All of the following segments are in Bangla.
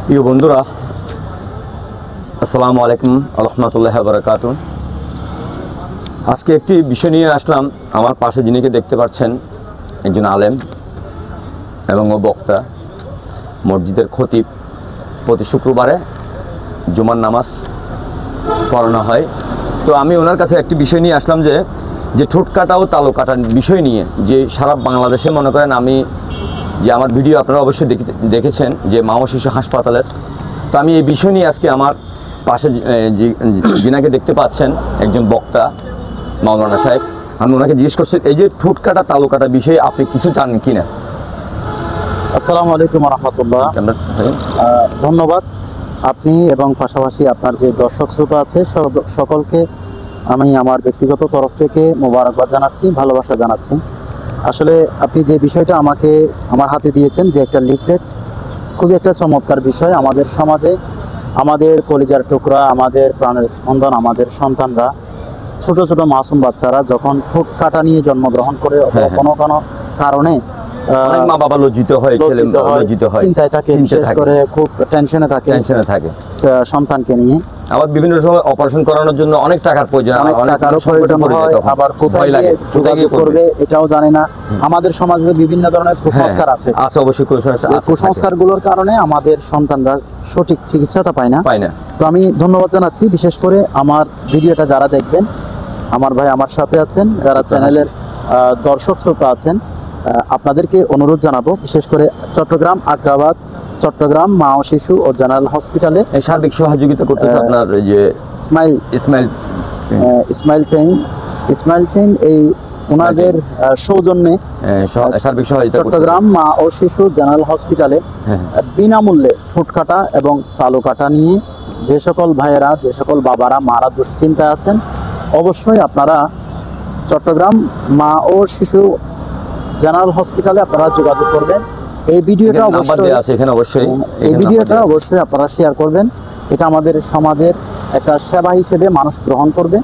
প্রিয় বন্ধুরা, আসসালামু আলাইকুম রহমতুল্লাহি ওয়া বারাকাতুহু। আজকে একটি বিষয় নিয়ে আসলাম। আমার পাশে যিনিকে দেখতে পাচ্ছেন একজন আলেম এবং ও বক্তা, মসজিদের খতিব। প্রতি শুক্রবারে জুমার নামাজ পড়ানো হয়। তো আমি ওনার কাছে একটি বিষয় নিয়ে আসলাম যে ঠোঁট কাটা ও তালু কাটার বিষয় নিয়ে, যে সারা বাংলাদেশে মনে করেন আমি যে আমার ভিডিও আপনারা অবশ্যই দেখেছেন যে মা ও শিশু হাসপাতালের। তো আমি এই বিষয় নিয়ে আজকে আমার পাশে যিনাকে দেখতে পাচ্ছেন একজন বক্তা মাওলানা সাহেব, আমি ওনাকে জিজ্ঞেস করছি এই যে ঠোঁট কাটা তালু কাটা বিষয়ে আপনি কিছু জানেন কিনা। আসসালামু আলাইকুম রাহমাতুল্লাহ। ধন্যবাদ। আপনি এবং পাশাপাশি আপনার যে দর্শক শ্রোতা আছে সকলকে আমি আমার ব্যক্তিগত তরফ থেকে মোবারকবাদ জানাচ্ছি, ভালোবাসা জানাচ্ছি। আসলে আপনি যে বিষয়টা আমাকে আমার হাতে দিয়েছেন, যে একটা লিফলেট, খুবই একটা চমৎকার বিষয়। আমাদের সমাজে আমাদের কলিজার টুকরা, আমাদের প্রাণের স্পন্দন, আমাদের সন্তানরা, ছোট ছোট মাসুম বাচ্চারা যখন ঠোঁট কাটা নিয়ে জন্মগ্রহণ করে কোনো কোনো কারণে মা বাবা লজ্জিত হয়, চিন্তায় থাকে, বিশেষ করে খুব টেনশনে থাকে সন্তানকে নিয়ে। আবার বিভিন্ন সময় অপারেশন করানোর জন্য অনেক টাকার প্রয়োজন হয়, আবার কোথায় যোগাযোগ করবে এটাও জানে না। আমাদের সমাজে বিভিন্ন ধরনের কুসংস্কার আছে, অবশ্যই কুসংস্কারগুলোর কারণে আমাদের সন্তানরা সঠিক চিকিৎসাটা পায় না। তো আমি ধন্যবাদ জানাচ্ছি, বিশেষ করে আমার ভিডিওটা যারা দেখবেন, আমার ভাই আমার সাথে আছেন, যারা চ্যানেলের দর্শক শ্রোতা আছেন, আপনাদেরকে অনুরোধ জানাবো, বিশেষ করে চট্টগ্রাম আগ্রাবাদ, চট্টগ্রাম মা ও শিশু ও জেনারেল হসপিটালে সার্বিক সহযোগিতা করতেছে আপনার যে ইসমাইল ট্রেন এই ওনাদের সৌজন্যে সার্বিক সহায়তা চট্টগ্রাম মা ও শিশু জেনারেল হসপিটালে বিনামূল্যে ঠোঁট কাটা এবং তালু কাটা নিয়ে যে সকল ভাইয়েরা, যে সকল বাবারা, মারা দুশ্চিন্তায় আছেন, অবশ্যই আপনারা চট্টগ্রাম মা ও শিশু জেনারেল হসপিটালে আপনারা যোগাযোগ করবেন। এই ভিডিওটা অবশ্যই আপনারা শেয়ার করবেন। এটা আমাদের সমাজের একটা সেবা হিসেবে মানুষ গ্রহণ করবে।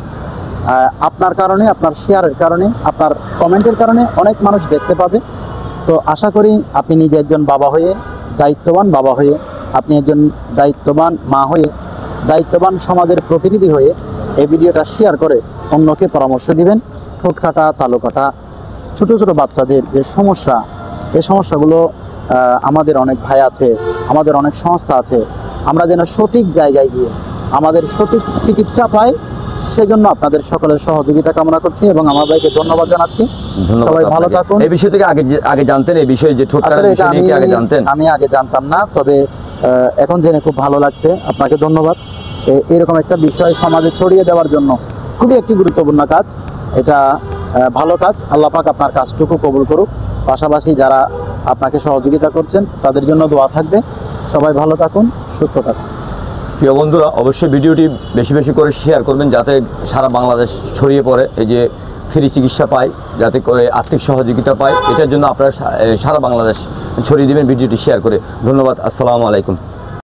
আপনার কারণে, আপনার শেয়ারের কারণে, আপনার কমেন্টের কারণে অনেক মানুষ দেখতে পাবে। তো আশা করি আপনি নিজে একজন বাবা হয়ে, দায়িত্ববান বাবা হয়ে, আপনি একজন দায়িত্ববান মা হয়ে, দায়িত্ববান সমাজের প্রতিনিধি হয়ে এই ভিডিওটা শেয়ার করে অন্যকে পরামর্শ দিবেন। ঠোঁট কাটা, তালু কাটা, ছোট ছোট বাচ্চাদের যে সমস্যা, এই সমস্যাগুলো আমাদের অনেক ভাই আছে, আমাদের অনেক সংস্থা আছে, আমরা যেন সঠিক জায়গায় গিয়ে আমাদের সঠিক চিকিৎসা পাই, সেজন্য আপনাদের সকলের সহযোগিতা কামনা করছি এবং আমার ভাইকে ধন্যবাদ জানাচ্ছি। সবাই ভালো থাকুন। এই বিষয় থেকে আগে জানতেন, এই বিষয়ে যে ঠোঁট কাটার বিষয় নিয়ে কি আগে জানতেন? আমি আগে জানতাম না, তবে এখন জেনে খুব ভালো লাগছে। আপনাকে ধন্যবাদ। এরকম একটা বিষয় সমাজে ছড়িয়ে দেওয়ার জন্য খুবই একটি গুরুত্বপূর্ণ কাজ, এটা ভালো কাজ। আল্লাহ পাক আপনার কাজটুকু কবুল করুক। পাশাপাশি যারা আপনাকে সহযোগিতা করছেন তাদের জন্য দোয়া থাকবে। সবাই ভালো থাকুন, সুস্থ থাকুন। প্রিয় বন্ধুরা, অবশ্যই ভিডিওটি বেশি বেশি করে শেয়ার করবেন, যাতে সারা বাংলাদেশ ছড়িয়ে পড়ে, এই যে ফ্রি চিকিৎসা পায়, যাতে করে আর্থিক সহযোগিতা পায়। এটার জন্য আপনারা সারা বাংলাদেশ ছড়িয়ে দিবেন ভিডিওটি শেয়ার করে। ধন্যবাদ। আসসালামু আলাইকুম।